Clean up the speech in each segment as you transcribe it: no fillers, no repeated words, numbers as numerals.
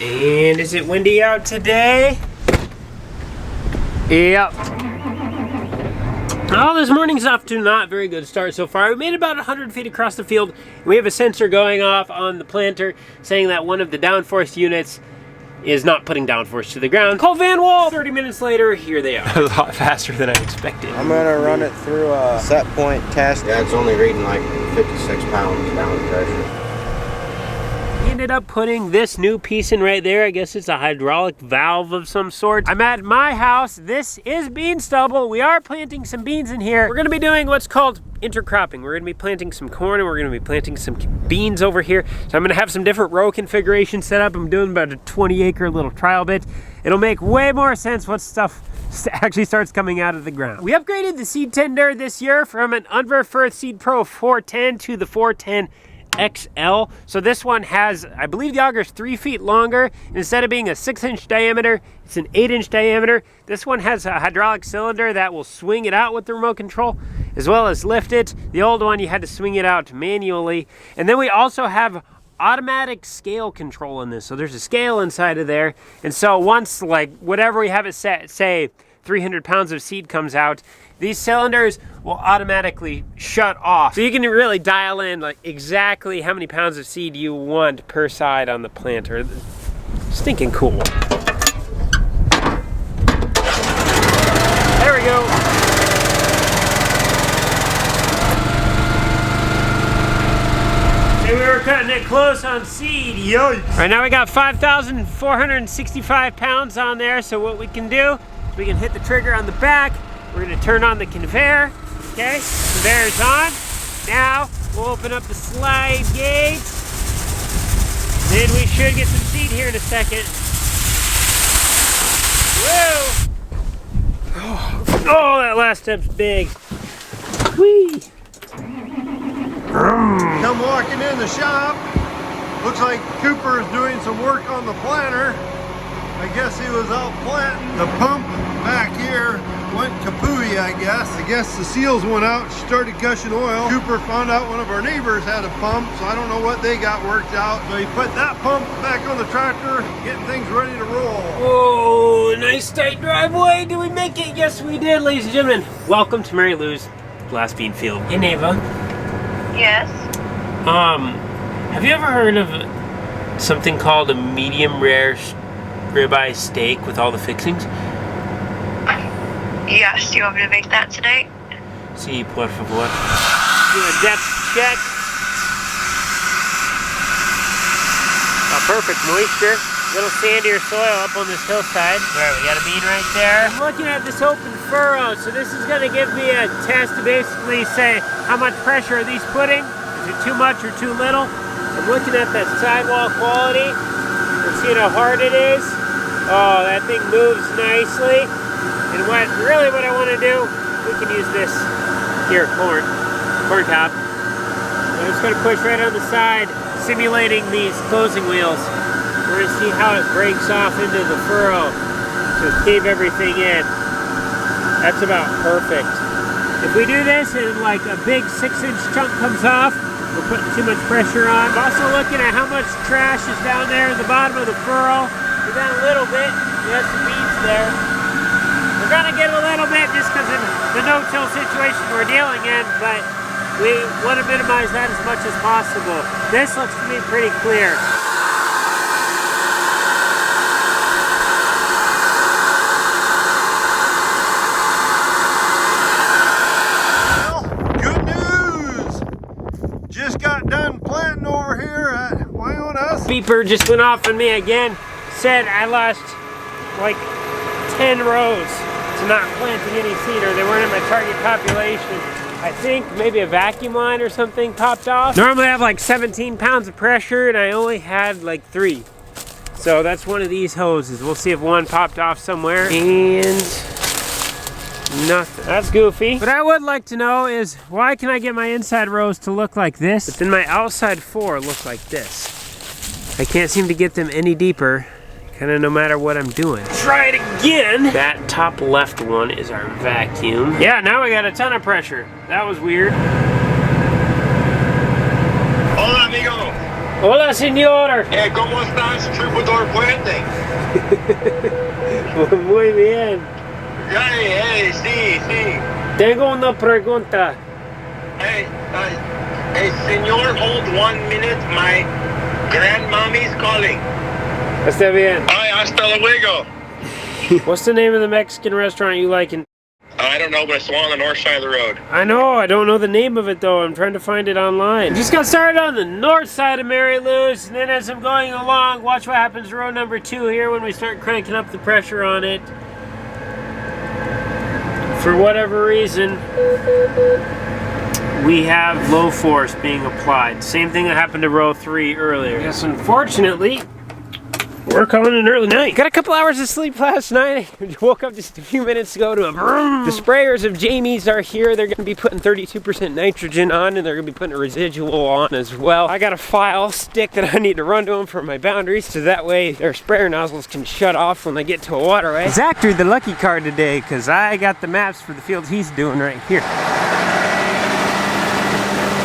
And is it windy out today? Yep. Oh, this morning's off to not very good start so far. We made about 100 feet across the field. We have a sensor going off on the planter saying that one of the downforce units is not putting downforce to the ground. Call Van Wall. 30 minutes later, here they are. A lot faster than I expected. I'm gonna run it through a set point test. Yeah, it's only reading like 56 pounds down pressure. We ended up putting this new piece in right there. I guess it's a hydraulic valve of some sort. I'm at my house. This is bean stubble. We are planting some beans in here. We're gonna be doing what's called intercropping. We're gonna be planting some corn and we're gonna be planting some beans over here. So I'm gonna have some different row configurations set up. I'm doing about a 20-acre little trial bit. It'll make way more sense once stuff actually starts coming out of the ground. We upgraded the seed tender this year from an Unverfirth Seed Pro 410 to the 410 XL. So this one has, I believe the auger is 3 feet longer. Instead of being a 6-inch diameter, it's an 8-inch diameter. This one has a hydraulic cylinder that will swing it out with the remote control, as well as lift it. The old one, you had to swing it out manually. And then we also have automatic scale control in this. So there's a scale inside of there. And so once, like, whatever we have it set, say 300 pounds of seed comes out, these cylinders will automatically shut off. So you can really dial in like exactly how many pounds of seed you want per side on the planter. Stinking cool. There we go. We were cutting it close on seed, yikes. Right now we got 5,465 pounds on there, so what we can do is we can hit the trigger on the back. We're gonna turn on the conveyor, okay? Conveyor's on. Now, we'll open up the slide gate. Then we should get some seed here in a second. Whoa! Oh, that last step's big. Whee! Come walking in the shop. Looks like Cooper is doing some work on the planter. I guess he was out planting. The pump back here went kapooey, I guess. I guess the seals went out, started gushing oil. Cooper found out one of our neighbors had a pump, so I don't know what they got worked out. So he put that pump back on the tractor, getting things ready to roll. Whoa, nice tight driveway. Did we make it? Yes, we did, ladies and gentlemen. Welcome to Mary Lou's Glass Bean Field. Hey, Neva. Yes. Have you ever heard of something called a medium rare ribeye steak with all the fixings? Yes, do you want me to make that today? Si, por favor. Do a depth check. Oh, perfect moisture. Little sandier soil up on this hillside. There, we got a bean right there. I'm looking at this open furrow, so this is gonna give me a test to basically say how much pressure are these putting? Is it too much or too little? I'm looking at that sidewall quality and seeing how hard it is. Oh, that thing moves nicely. And what I want to do, we can use this here, corn cob. I'm just going to push right on the side, simulating these closing wheels. We're going to see how it breaks off into the furrow to cave everything in. That's about perfect. If we do this and like a big 6-inch chunk comes off, we're putting too much pressure on. I'm also looking at how much trash is down there at the bottom of the furrow. We're down a little bit. We have some beans there. We're gonna get a little bit just because of the no-till situation we're dealing in, but we want to minimize that as much as possible. This looks to me pretty clear. Planting over here at Wyona's. Beeper just went off on me again. Said I lost like 10 rows to not planting any seed, or they weren't in my target population. I think maybe a vacuum line or something popped off. Normally I have like 17 pounds of pressure and I only had like 3. So that's one of these hoses. We'll see if one popped off somewhere. And nothing. That's goofy. What I would like to know is why can I get my inside rows to look like this, but then my outside 4 look like this? I can't seem to get them any deeper, kind of no matter what I'm doing. Try it again. That top left one is our vacuum. Yeah, now we got a ton of pressure. That was weird. Hola, amigo. Hola, señor. ¿Cómo estás, Troubadour Puente? Muy bien. Sí. Tengo una pregunta. Hey, señor, hold 1 minute. My grandmommy's calling. Está bien. Hi, hasta luego. What's the name of the Mexican restaurant you like in? I don't know, but it's the one on the north side of the road. I know, I don't know the name of it though. I'm trying to find it online. Just got started on the north side of Mary Lou's, and then as I'm going along, watch what happens to row number 2 here when we start cranking up the pressure on it. For whatever reason, we have low force being applied. Same thing that happened to row 3 earlier. Yes, unfortunately, we're calling it an early night. Got a couple hours of sleep last night. Woke up just a few minutes ago to a vroom. The sprayers of Jamie's are here. They're gonna be putting 32% nitrogen on, and they're gonna be putting a residual on as well. I got a file stick that I need to run to them for my boundaries, so that way their sprayer nozzles can shut off when they get to a waterway. Zach drew the lucky card today, because I got the maps for the fields he's doing right here.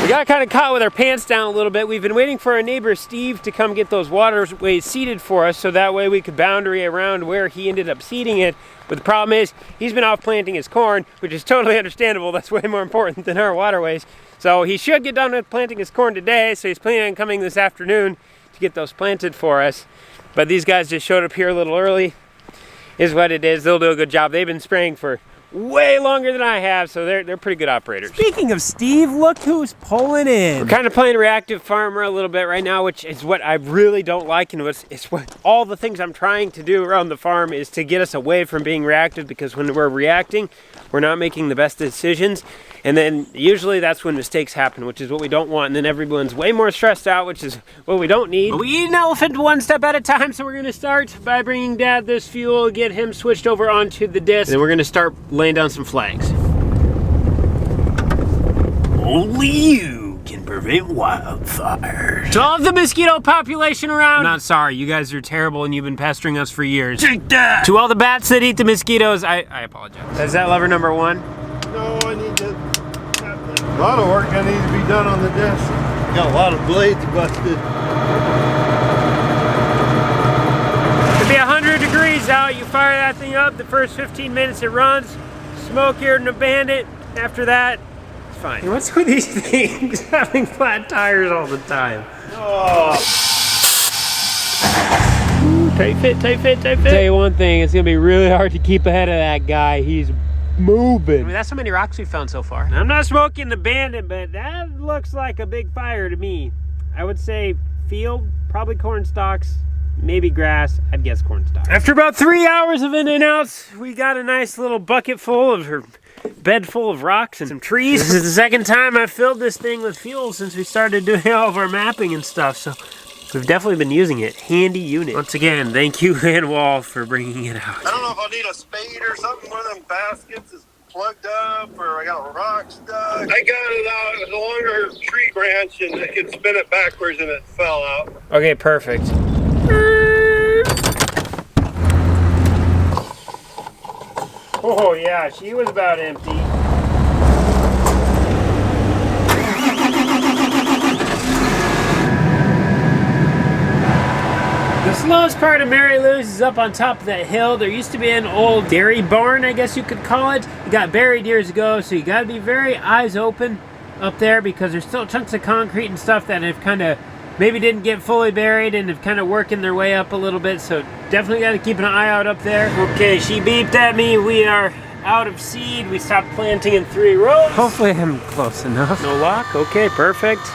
We got kind of caught with our pants down a little bit. We've been waiting for our neighbor Steve to come get those waterways seeded for us so that way we could boundary around where he ended up seeding it. But the problem is, he's been off planting his corn, which is totally understandable. That's way more important than our waterways. So he should get done with planting his corn today, so he's planning on coming this afternoon to get those planted for us. But these guys just showed up here a little early, is what it is. They'll do a good job. They've been spraying for way longer than I have, so they're pretty good operators. Speaking of Steve, look who's pulling in. We're kind of playing reactive farmer a little bit right now, which is what I really don't like, and it's what all the things I'm trying to do around the farm is to get us away from being reactive, because when we're reacting, we're not making the best decisions, and then usually that's when mistakes happen, which is what we don't want, and then everyone's way more stressed out, which is what we don't need. But we eat an elephant one step at a time, so we're gonna start by bringing Dad this fuel, get him switched over onto the disc, and then we're gonna start laying down some flags. Only you can prevent wildfires. To all of the mosquito population around, I'm not sorry, you guys are terrible and you've been pestering us for years. Take that! To all the bats that eat the mosquitoes, I apologize. Is that lever number 1? No, I need to. A lot of work that needs to be done on the disc. Got a lot of blades busted. It'll be 100 degrees out. You fire that thing up, the first 15 minutes it runs, smokier than a bandit. After that, it's fine. Hey, what's with these things having flat tires all the time? Oh. Ooh, tight fit, tight fit, tight fit. Tell you one thing, it's gonna be really hard to keep ahead of that guy. He's moving. I mean, that's how many rocks we've found so far. I'm not smoking the bandit, but that looks like a big fire to me. I would say field, probably corn stalks, maybe grass. I'd guess corn stalks. After about 3 hours of in and outs, we got a nice little bucket full of her bed full of rocks and some trees. This is the second time I've filled this thing with fuel since we started doing all of our mapping and stuff, so we've definitely been using it. Handy unit. Once again, thank you, Van Wall, for bringing it out. I don't know if I'll need a spade or something. One of them baskets is plugged up, or I got a rock stuck. I got it out. It was a longer tree branch, and I could spin it backwards, and it fell out. Okay, perfect. Oh yeah, she was about empty. The slowest part of Mary Lou's is up on top of that hill. There used to be an old dairy barn, I guess you could call it. It got buried years ago, so you gotta be very eyes open up there because there's still chunks of concrete and stuff that have kind of maybe didn't get fully buried and have kind of working their way up a little bit, so definitely got to keep an eye out up there. Okay, she beeped at me. We are out of seed. We stopped planting in 3 rows. Hopefully I'm close enough. No lock? Okay, perfect.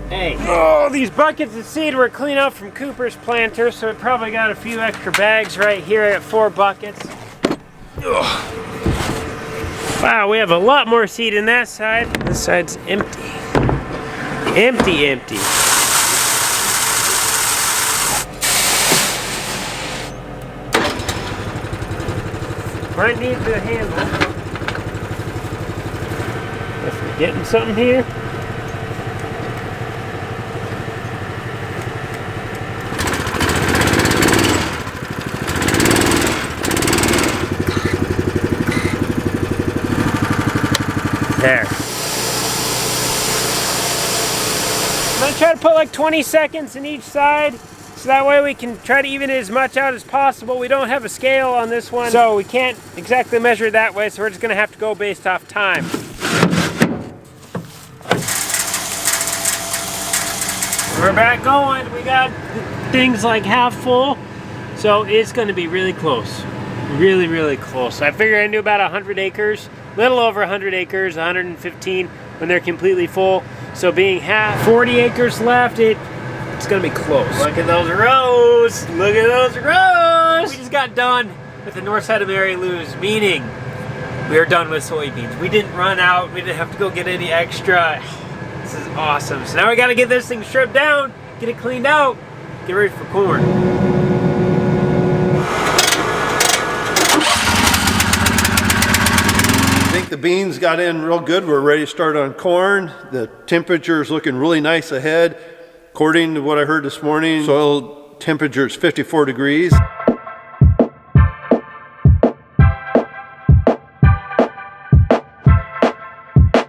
Hey. Oh, these buckets of seed were clean up from Cooper's planter, so it probably got a few extra bags right here at 4 buckets. Ugh. Wow, we have a lot more seed in that side. This side's empty. Empty, empty. Might need the handle. If we're getting something here. There. I'm gonna try to put like 20 seconds in each side, so that way we can try to even it as much out as possible. We don't have a scale on this one, so we can't exactly measure it that way, so we're just gonna have to go based off time. We're back going. We got things like half full, so it's gonna be really close. Really, really close. I figured I knew about 100 acres, little over 100 acres, 115 when they're completely full. So being half, 40 acres left, it's gonna be close. Look at those rows! Look at those rows! We just got done with the north side of Mary Lou's, meaning we are done with soybeans. We didn't run out, we didn't have to go get any extra. This is awesome. So now we gotta get this thing stripped down, get it cleaned out, get ready for corn. I think the beans got in real good. We're ready to start on corn. The temperature is looking really nice ahead. According to what I heard this morning, soil temperature is 54 degrees.